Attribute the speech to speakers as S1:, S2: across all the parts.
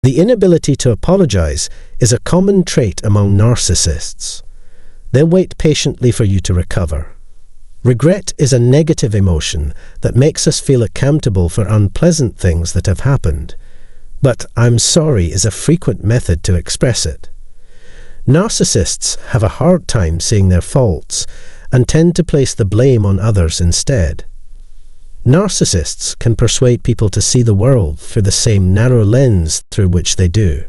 S1: The inability to apologize is a common trait among narcissists. They'll wait patiently for you to recover. Regret is a negative emotion that makes us feel accountable for unpleasant things that have happened, but "I'm sorry" is a frequent method to express it. Narcissists have a hard time seeing their faults and tend to place the blame on others instead. Narcissists can persuade people to see the world through the same narrow lens through which they do.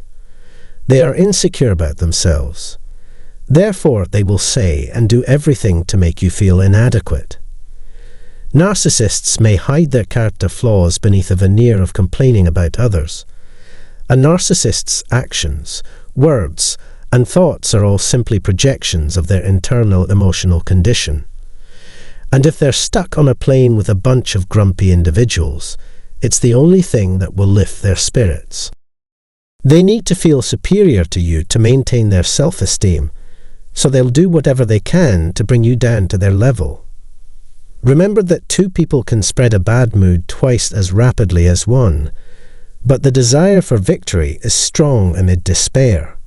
S1: They are insecure about themselves. Therefore, they will say and do everything to make you feel inadequate. Narcissists may hide their character flaws beneath a veneer of complaining about others. A narcissist's actions, words, and thoughts are all simply projections of their internal emotional condition. And if they're stuck on a plane with a bunch of grumpy individuals, it's the only thing that will lift their spirits. They need to feel superior to you to maintain their self-esteem, so they'll do whatever they can to bring you down to their level. Remember that two people can spread a bad mood twice as rapidly as one, but the desire for victory is strong amid despair.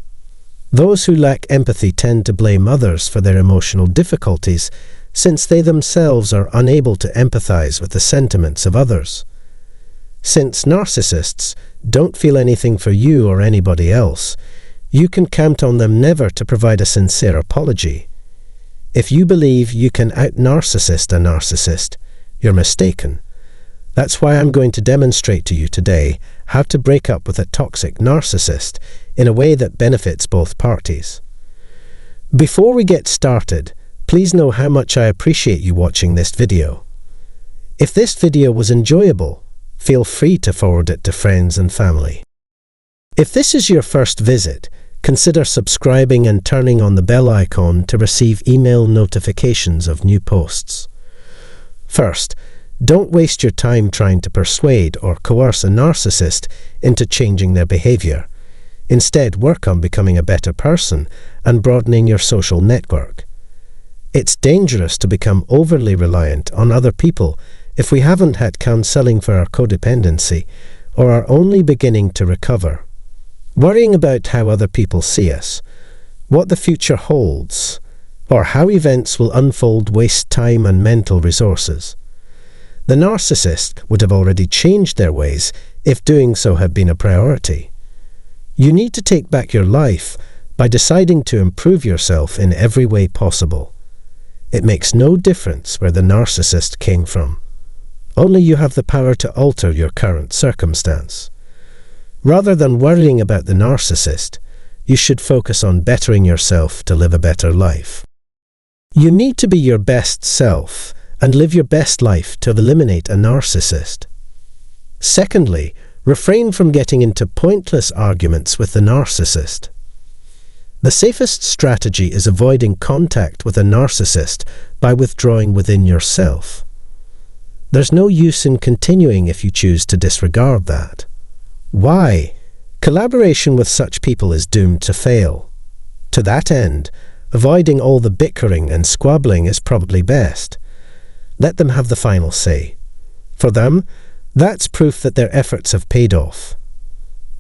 S1: Those who lack empathy tend to blame others for their emotional difficulties, since they themselves are unable to empathize with the sentiments of others. Since narcissists don't feel anything for you or anybody else, you can count on them never to provide a sincere apology. If you believe you can out-narcissist a narcissist, you're mistaken. That's why I'm going to demonstrate to you today how to break up with a toxic narcissist in a way that benefits both parties. Before we get started, please know how much I appreciate you watching this video. If this video was enjoyable, feel free to forward it to friends and family. If this is your first visit, consider subscribing and turning on the bell icon to receive email notifications of new posts. First, don't waste your time trying to persuade or coerce a narcissist into changing their behavior. Instead, work on becoming a better person and broadening your social network. It's dangerous to become overly reliant on other people if we haven't had counseling for our codependency or are only beginning to recover. Worrying about how other people see us, what the future holds, or how events will unfold wastes time and mental resources. The narcissist would have already changed their ways if doing so had been a priority. You need to take back your life by deciding to improve yourself in every way possible. It makes no difference where the narcissist came from. Only you have the power to alter your current circumstance. Rather than worrying about the narcissist, you should focus on bettering yourself to live a better life. You need to be your best self and live your best life to eliminate a narcissist. Secondly, refrain from getting into pointless arguments with the narcissist. The safest strategy is avoiding contact with a narcissist by withdrawing within yourself. There's no use in continuing if you choose to disregard that. Why? Collaboration with such people is doomed to fail. To that end, avoiding all the bickering and squabbling is probably best. Let them have the final say. For them, that's proof that their efforts have paid off.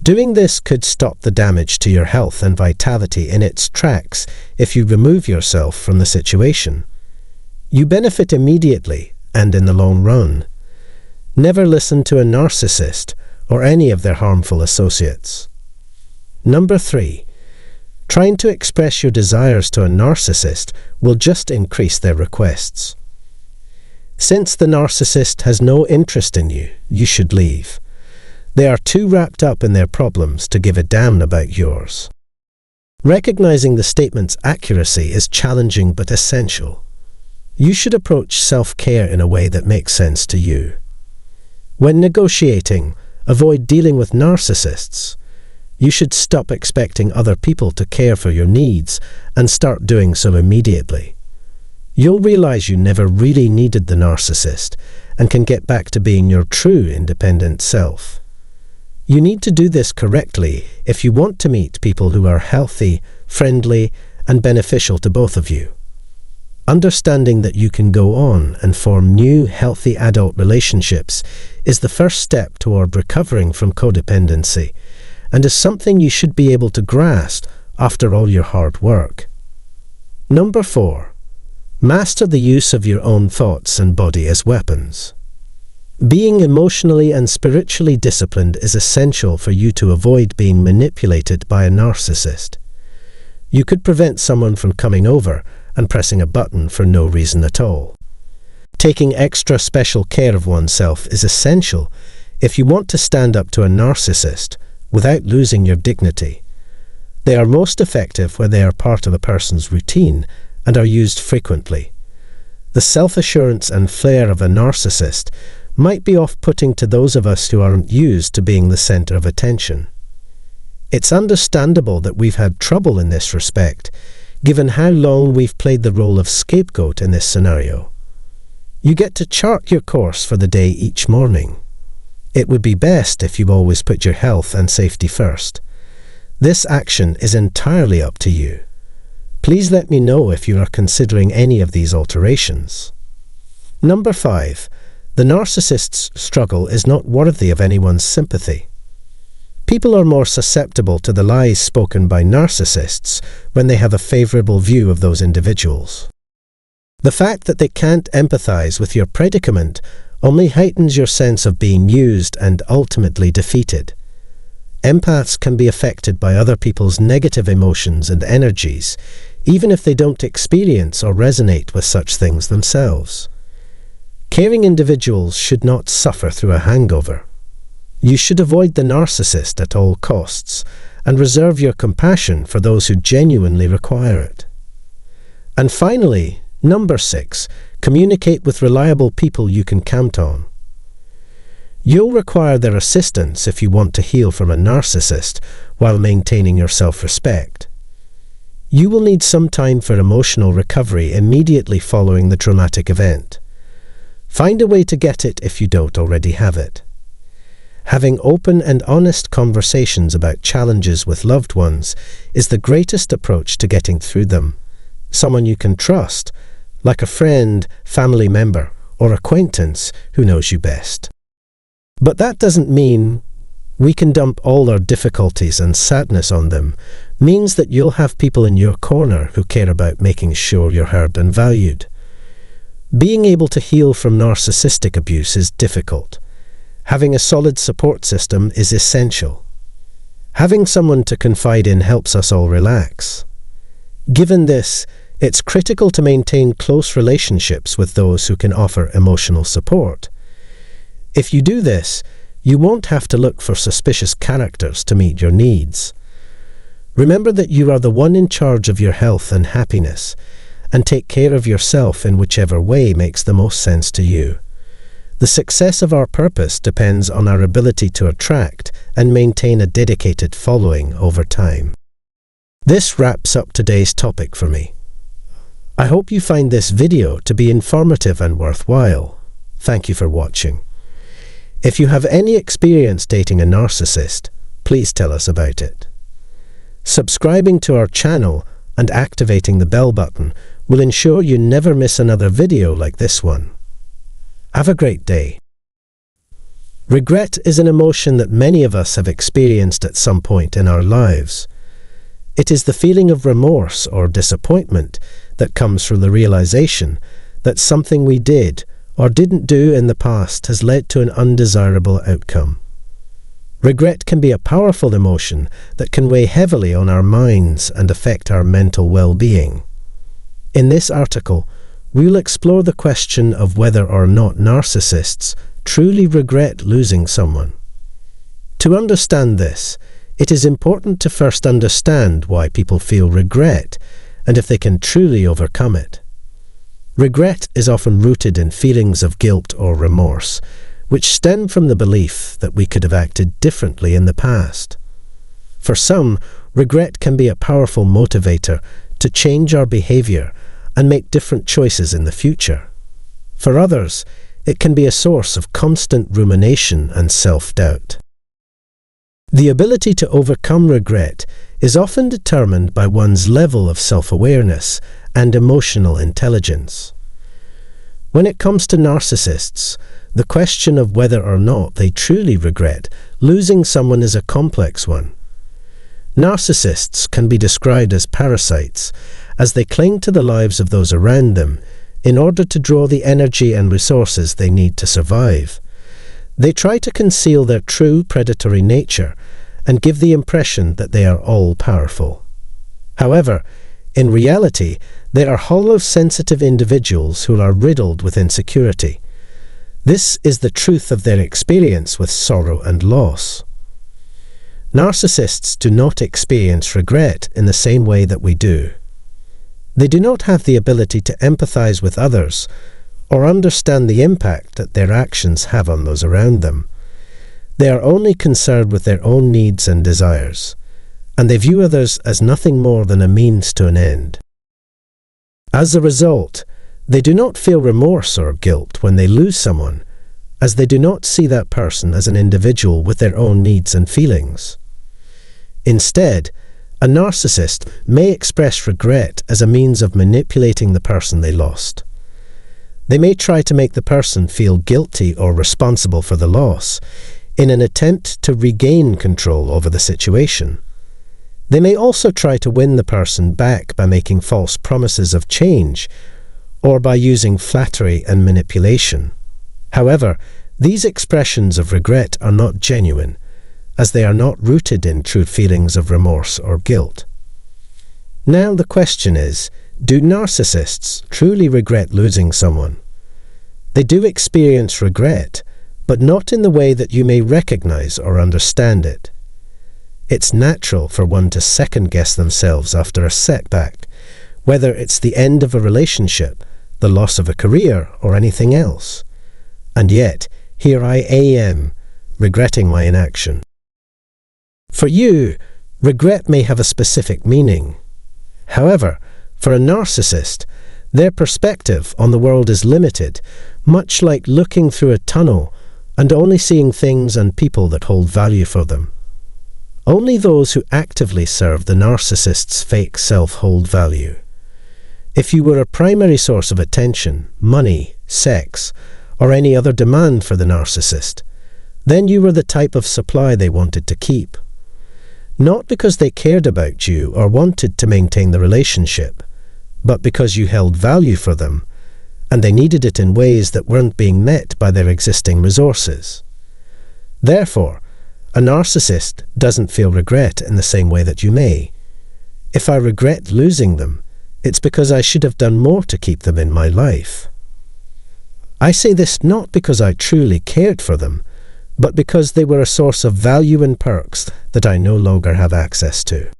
S1: Doing this could stop the damage to your health and vitality in its tracks if you remove yourself from the situation. You benefit immediately and in the long run. Never listen to a narcissist or any of their harmful associates. Number 3. Trying to express your desires to a narcissist will just increase their requests. Since the narcissist has no interest in you, you should leave. They are too wrapped up in their problems to give a damn about yours. Recognizing the statement's accuracy is challenging but essential. You should approach self-care in a way that makes sense to you. When negotiating, avoid dealing with narcissists. You should stop expecting other people to care for your needs and start doing so immediately. You'll realize you never really needed the narcissist and can get back to being your true independent self. You need to do this correctly if you want to meet people who are healthy, friendly, and beneficial to both of you. Understanding that you can go on and form new, healthy adult relationships is the first step toward recovering from codependency and is something you should be able to grasp after all your hard work. Number 4. Master the use of your own thoughts and body as weapons. Being emotionally and spiritually disciplined is essential for you to avoid being manipulated by a narcissist. You could prevent someone from coming over and pressing a button for no reason at all. Taking extra special care of oneself is essential if you want to stand up to a narcissist without losing your dignity. They are most effective when they are part of a person's routine and are used frequently. The self-assurance and flair of a narcissist might be off-putting to those of us who aren't used to being the center of attention. It's understandable that we've had trouble in this respect, given how long we've played the role of scapegoat in this scenario. You get to chart your course for the day each morning. It would be best if you always put your health and safety first. This action is entirely up to you. Please let me know if you are considering any of these alterations. Number 5. The narcissist's struggle is not worthy of anyone's sympathy. People are more susceptible to the lies spoken by narcissists when they have a favorable view of those individuals. The fact that they can't empathize with your predicament only heightens your sense of being used and ultimately defeated. Empaths can be affected by other people's negative emotions and energies, even if they don't experience or resonate with such things themselves. Caring individuals should not suffer through a hangover. You should avoid the narcissist at all costs and reserve your compassion for those who genuinely require it. And finally, number 6, communicate with reliable people you can count on. You'll require their assistance if you want to heal from a narcissist while maintaining your self-respect. You will need some time for emotional recovery immediately following the traumatic event. Find a way to get it if you don't already have it. Having open and honest conversations about challenges with loved ones is the greatest approach to getting through them. Someone you can trust, like a friend, family member, or acquaintance who knows you best. But that doesn't mean we can dump all our difficulties and sadness on them. Means that you'll have people in your corner who care about making sure you're heard and valued. Being able to heal from narcissistic abuse is difficult. Having a solid support system is essential. Having someone to confide in helps us all relax. Given this, it's critical to maintain close relationships with those who can offer emotional support. If you do this, you won't have to look for suspicious characters to meet your needs. Remember that you are the one in charge of your health and happiness, and take care of yourself in whichever way makes the most sense to you. The success of our purpose depends on our ability to attract and maintain a dedicated following over time. This wraps up today's topic for me. I hope you find this video to be informative and worthwhile. Thank you for watching. If you have any experience dating a narcissist, please tell us about it. Subscribing to our channel and activating the bell button will ensure you never miss another video like this one. Have a great day. Regret is an emotion that many of us have experienced at some point in our lives. It is the feeling of remorse or disappointment that comes from the realization that something we did or didn't do in the past has led to an undesirable outcome. Regret can be a powerful emotion that can weigh heavily on our minds and affect our mental well-being. In this article, we'll explore the question of whether or not narcissists truly regret losing someone. To understand this, it is important to first understand why people feel regret and if they can truly overcome it. Regret is often rooted in feelings of guilt or remorse, which stem from the belief that we could have acted differently in the past. For some, regret can be a powerful motivator to change our behavior and make different choices in the future. For others, it can be a source of constant rumination and self-doubt. The ability to overcome regret is often determined by one's level of self-awareness and emotional intelligence. When it comes to narcissists, the question of whether or not they truly regret losing someone is a complex one. Narcissists can be described as parasites, as they cling to the lives of those around them in order to draw the energy and resources they need to survive. They try to conceal their true predatory nature and give the impression that they are all-powerful. However, in reality, they are hollow, sensitive individuals who are riddled with insecurity. This is the truth of their experience with sorrow and loss. Narcissists do not experience regret in the same way that we do. They do not have the ability to empathize with others or understand the impact that their actions have on those around them. They are only concerned with their own needs and desires, and they view others as nothing more than a means to an end. As a result, they do not feel remorse or guilt when they lose someone, as they do not see that person as an individual with their own needs and feelings. Instead, a narcissist may express regret as a means of manipulating the person they lost. They may try to make the person feel guilty or responsible for the loss in an attempt to regain control over the situation. They may also try to win the person back by making false promises of change or by using flattery and manipulation. However, these expressions of regret are not genuine, as they are not rooted in true feelings of remorse or guilt. Now the question is, do narcissists truly regret losing someone? They do experience regret, but not in the way that you may recognize or understand it. It's natural for one to second-guess themselves after a setback, whether it's the end of a relationship, the loss of a career, or anything else. And yet, here I am, regretting my inaction. For you, regret may have a specific meaning. However, for a narcissist, their perspective on the world is limited, much like looking through a tunnel and only seeing things and people that hold value for them. Only those who actively serve the narcissist's fake self hold value. If you were a primary source of attention, money, sex, or any other demand for the narcissist, then you were the type of supply they wanted to keep. Not because they cared about you or wanted to maintain the relationship, but because you held value for them, and they needed it in ways that weren't being met by their existing resources. Therefore, a narcissist doesn't feel regret in the same way that you may. If I regret losing them, it's because I should have done more to keep them in my life. I say this not because I truly cared for them, but because they were a source of value and perks that I no longer have access to.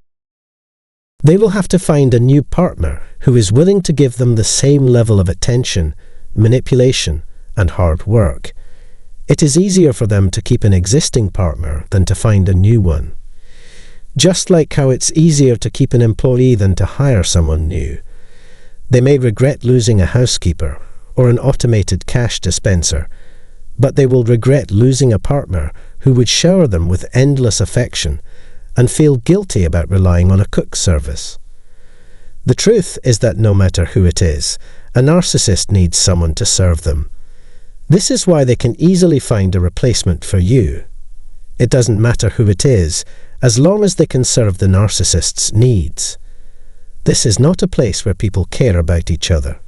S1: They will have to find a new partner who is willing to give them the same level of attention, manipulation, and hard work. It is easier for them to keep an existing partner than to find a new one. Just like how it's easier to keep an employee than to hire someone new. They may regret losing a housekeeper or an automated cash dispenser, but they will regret losing a partner who would shower them with endless affection and feel guilty about relying on a cook service. The truth is that no matter who it is, a narcissist needs someone to serve them. This is why they can easily find a replacement for you. It doesn't matter who it is, as long as they can serve the narcissist's needs. This is not a place where people care about each other.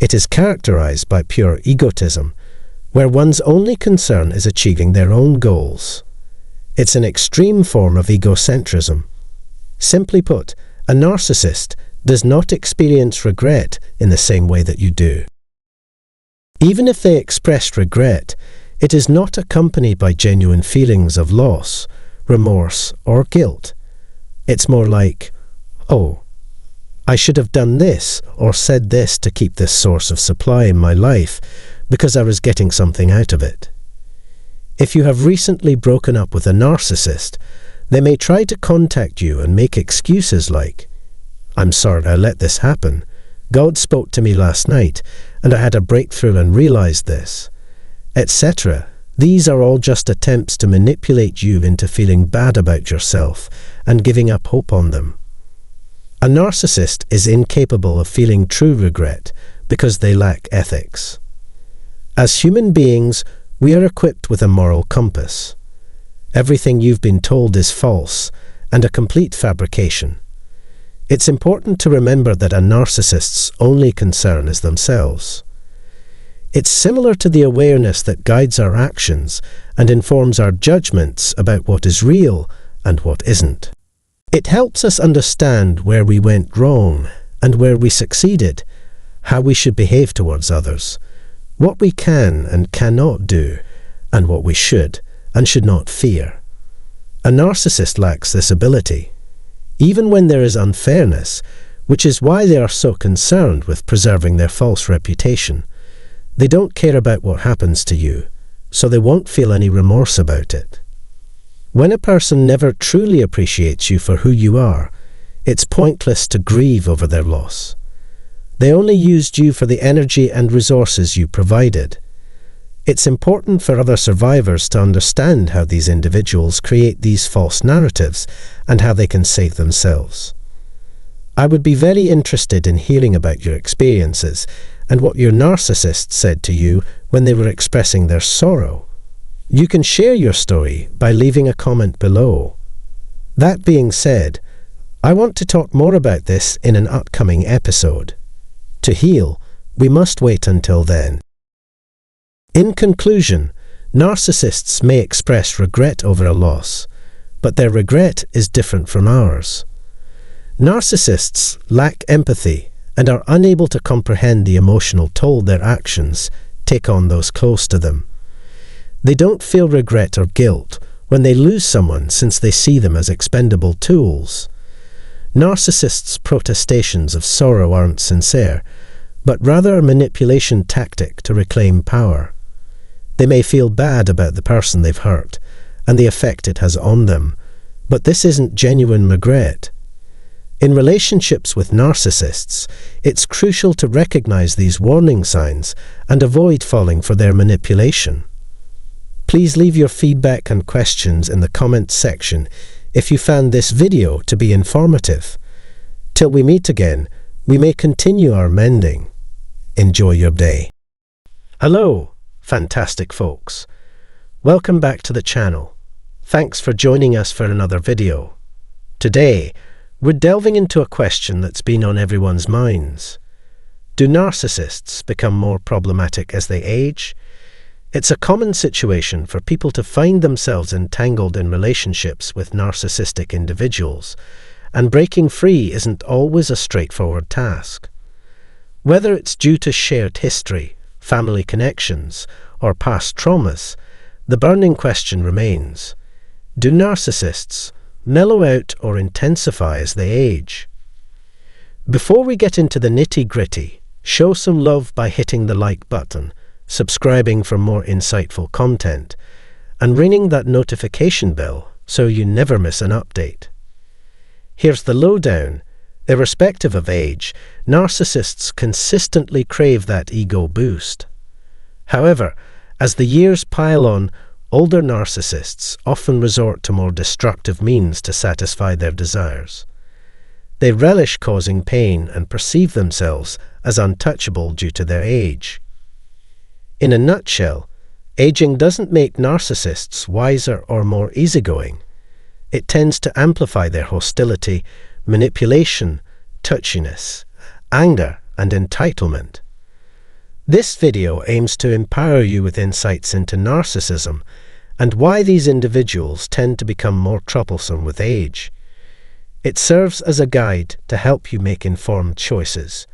S1: It is characterized by pure egotism, where one's only concern is achieving their own goals. It's an extreme form of egocentrism. Simply put, a narcissist does not experience regret in the same way that you do. Even if they express regret, it is not accompanied by genuine feelings of loss, remorse, or guilt. It's more like, oh, I should have done this or said this to keep this source of supply in my life because I was getting something out of it. If you have recently broken up with a narcissist, they may try to contact you and make excuses like, I'm sorry I let this happen. God spoke to me last night and I had a breakthrough and realized this, etc. These are all just attempts to manipulate you into feeling bad about yourself and giving up hope on them. A narcissist is incapable of feeling true regret because they lack ethics. As human beings, we are equipped with a moral compass. Everything you've been told is false, and a complete fabrication. It's important to remember that a narcissist's only concern is themselves. It's similar to the awareness that guides our actions and informs our judgments about what is real and what isn't. It helps us understand where we went wrong and where we succeeded, how we should behave towards others, what we can and cannot do, and what we should and should not fear. A narcissist lacks this ability, even when there is unfairness, which is why they are so concerned with preserving their false reputation. They don't care about what happens to you, so they won't feel any remorse about it. When a person never truly appreciates you for who you are, it's pointless to grieve over their loss. They only used you for the energy and resources you provided. It's important for other survivors to understand how these individuals create these false narratives and how they can save themselves. I would be very interested in hearing about your experiences and what your narcissist said to you when they were expressing their sorrow. You can share your story by leaving a comment below. That being said, I want to talk more about this in an upcoming episode. To heal, we must wait until then. In conclusion, narcissists may express regret over a loss, but their regret is different from ours. Narcissists lack empathy and are unable to comprehend the emotional toll their actions take on those close to them. They don't feel regret or guilt when they lose someone, since they see them as expendable tools. Narcissists' protestations of sorrow aren't sincere, but rather a manipulation tactic to reclaim power. They may feel bad about the person they've hurt and the effect it has on them, but this isn't genuine regret. In relationships with narcissists, it's crucial to recognize these warning signs and avoid falling for their manipulation. Please leave your feedback and questions in the comments section if you found this video to be informative. Till we meet again, we may continue our mending. Enjoy your day. Hello, fantastic folks. Welcome back to the channel. Thanks for joining us for another video. Today, we're delving into a question that's been on everyone's minds. Do narcissists become more problematic as they age? It's a common situation for people to find themselves entangled in relationships with narcissistic individuals, and breaking free isn't always a straightforward task. Whether it's due to shared history, family connections, or past traumas, the burning question remains: do narcissists mellow out or intensify as they age? Before we get into the nitty-gritty, show some love by hitting the like button, subscribing for more insightful content, and ringing that notification bell so you never miss an update. Here's the lowdown. Irrespective of age, narcissists consistently crave that ego boost. However, as the years pile on, older narcissists often resort to more destructive means to satisfy their desires. They relish causing pain and perceive themselves as untouchable due to their age. In a nutshell, aging doesn't make narcissists wiser or more easygoing. It tends to amplify their hostility, manipulation, touchiness, anger, and entitlement. This video aims to empower you with insights into narcissism and why these individuals tend to become more troublesome with age. It serves as a guide to help you make informed choices,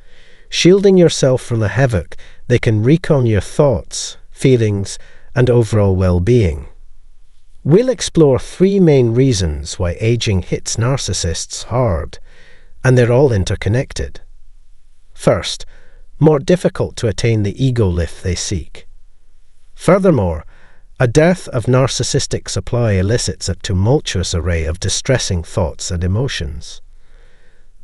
S1: shielding yourself from the havoc they can wreak on your thoughts, feelings, and overall well-being. We'll explore 3 main reasons why aging hits narcissists hard, and they're all interconnected. First, more difficult to attain the ego lift they seek. Furthermore, a dearth of narcissistic supply elicits a tumultuous array of distressing thoughts and emotions.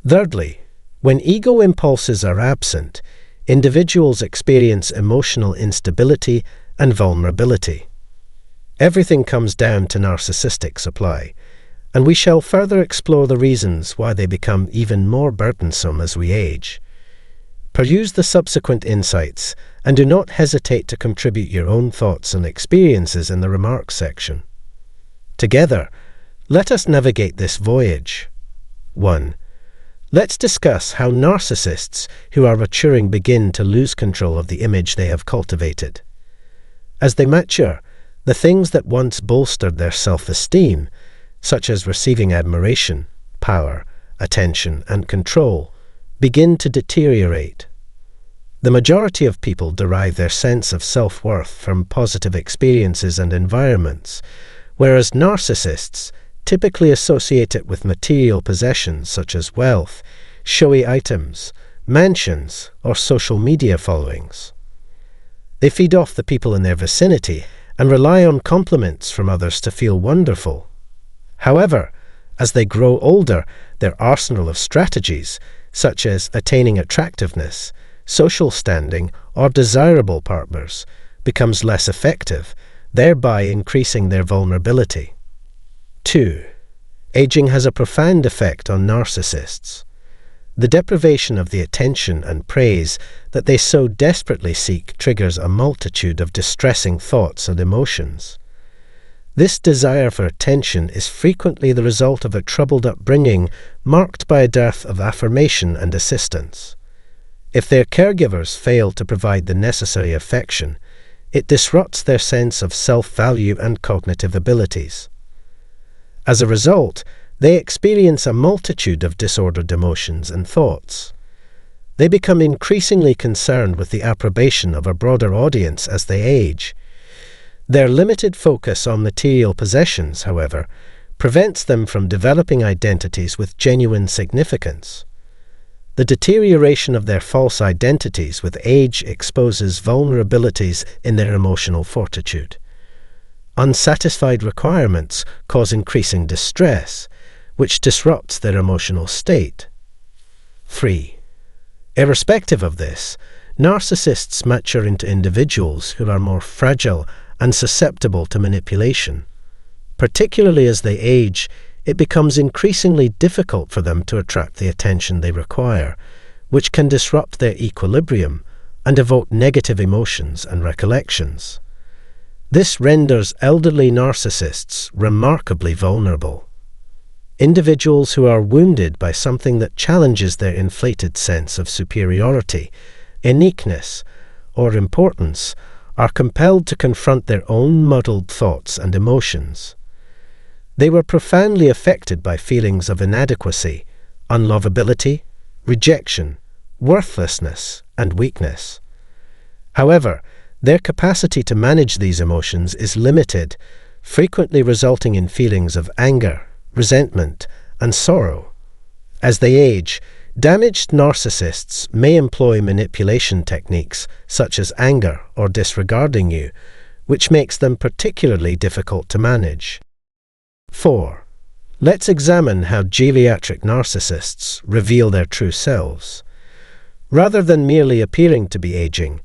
S1: Thirdly, when ego impulses are absent, individuals experience emotional instability and vulnerability. Everything comes down to narcissistic supply, and we shall further explore the reasons why they become even more burdensome as we age. Peruse the subsequent insights, and do not hesitate to contribute your own thoughts and experiences in the remarks section. Together, Let us navigate this voyage. 1. Let's discuss how narcissists who are maturing begin to lose control of the image they have cultivated. As they mature, the things that once bolstered their self-esteem, such as receiving admiration, power, attention, and control, begin to deteriorate. The majority of people derive their sense of self-worth from positive experiences and environments, whereas narcissists typically associate it with material possessions such as wealth, showy items, mansions, or social media followings. They feed off the people in their vicinity and rely on compliments from others to feel wonderful. However, as they grow older, their arsenal of strategies, such as attaining attractiveness, social standing, or desirable partners, becomes less effective, thereby increasing their vulnerability. 2. Aging has a profound effect on narcissists. The deprivation of the attention and praise that they so desperately seek triggers a multitude of distressing thoughts and emotions. This desire for attention is frequently the result of a troubled upbringing marked by a dearth of affirmation and assistance. If their caregivers fail to provide the necessary affection, it disrupts their sense of self-value and cognitive abilities. As a result, they experience a multitude of disordered emotions and thoughts. They become increasingly concerned with the approbation of a broader audience as they age. Their limited focus on material possessions, however, prevents them from developing identities with genuine significance. The deterioration of their false identities with age exposes vulnerabilities in their emotional fortitude. Unsatisfied requirements cause increasing distress, which disrupts their emotional state. 3. Irrespective of this, narcissists mature into individuals who are more fragile and susceptible to manipulation. Particularly as they age, it becomes increasingly difficult for them to attract the attention they require, which can disrupt their equilibrium and evoke negative emotions and recollections. This renders elderly narcissists remarkably vulnerable. Individuals who are wounded by something that challenges their inflated sense of superiority, uniqueness, or importance are compelled to confront their own muddled thoughts and emotions. They were profoundly affected by feelings of inadequacy, unlovability, rejection, worthlessness, and weakness. However, their capacity to manage these emotions is limited, frequently resulting in feelings of anger, resentment, and sorrow. As they age, damaged narcissists may employ manipulation techniques such as anger or disregarding you, which makes them particularly difficult to manage. 4. Let's examine how geriatric narcissists reveal their true selves. Rather than merely appearing to be aging,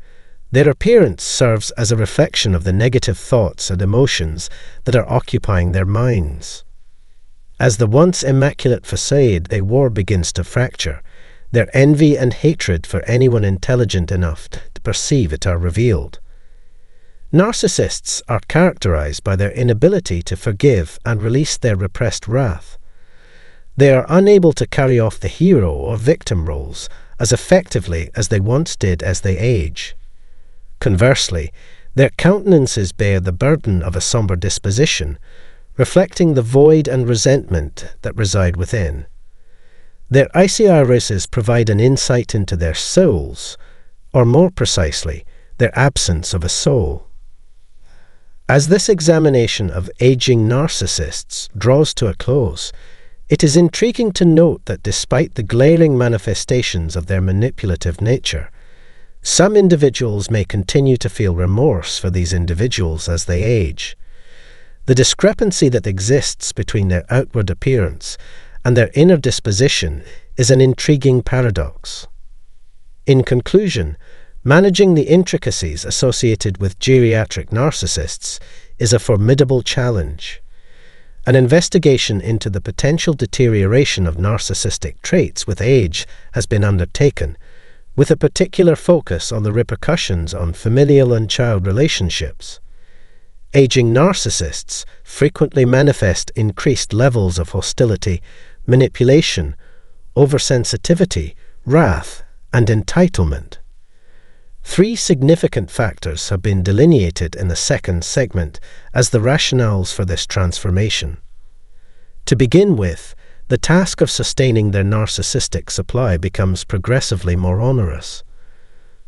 S1: their appearance serves as a reflection of the negative thoughts and emotions that are occupying their minds. As the once immaculate facade they wore begins to fracture, their envy and hatred for anyone intelligent enough to perceive it are revealed. Narcissists are characterized by their inability to forgive and release their repressed wrath. They are unable to carry off the hero or victim roles as effectively as they once did as they age. Conversely, their countenances bear the burden of a somber disposition, reflecting the void and resentment that reside within. Their icy irises provide an insight into their souls, or more precisely, their absence of a soul. As this examination of aging narcissists draws to a close, it is intriguing to note that despite the glaring manifestations of their manipulative nature, some individuals may continue to feel remorse for these individuals as they age. The discrepancy that exists between their outward appearance and their inner disposition is an intriguing paradox. In conclusion, managing the intricacies associated with geriatric narcissists is a formidable challenge. An investigation into the potential deterioration of narcissistic traits with age has been undertaken, with a particular focus on the repercussions on familial and child relationships. Aging narcissists frequently manifest increased levels of hostility, manipulation, oversensitivity, wrath, and entitlement. 3 significant factors have been delineated in the second segment as the rationales for this transformation. To begin with, the task of sustaining their narcissistic supply becomes progressively more onerous.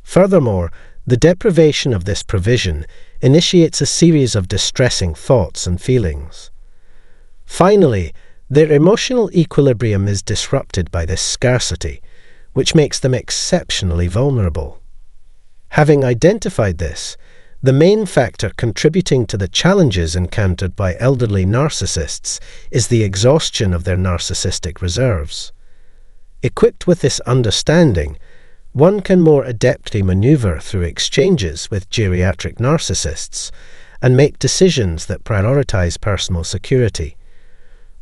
S1: Furthermore, the deprivation of this provision initiates a series of distressing thoughts and feelings. Finally, their emotional equilibrium is disrupted by this scarcity, which makes them exceptionally vulnerable. Having identified this, the main factor contributing to the challenges encountered by elderly narcissists is the exhaustion of their narcissistic reserves. Equipped with this understanding, one can more adeptly maneuver through exchanges with geriatric narcissists and make decisions that prioritize personal security.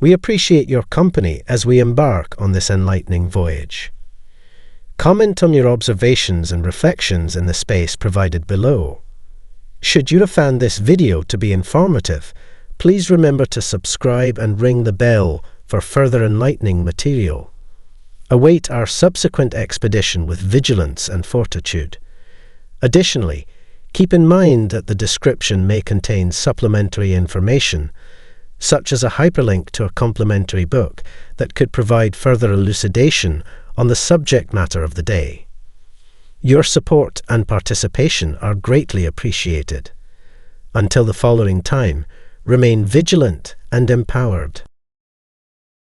S1: We appreciate your company as we embark on this enlightening voyage. Comment on your observations and reflections in the space provided below. Should you have found this video to be informative, please remember to subscribe and ring the bell for further enlightening material. Await our subsequent expedition with vigilance and fortitude. Additionally, keep in mind that the description may contain supplementary information, such as a hyperlink to a complementary book that could provide further elucidation on the subject matter of the day. Your support and participation are greatly appreciated. Until the following time, remain vigilant and empowered.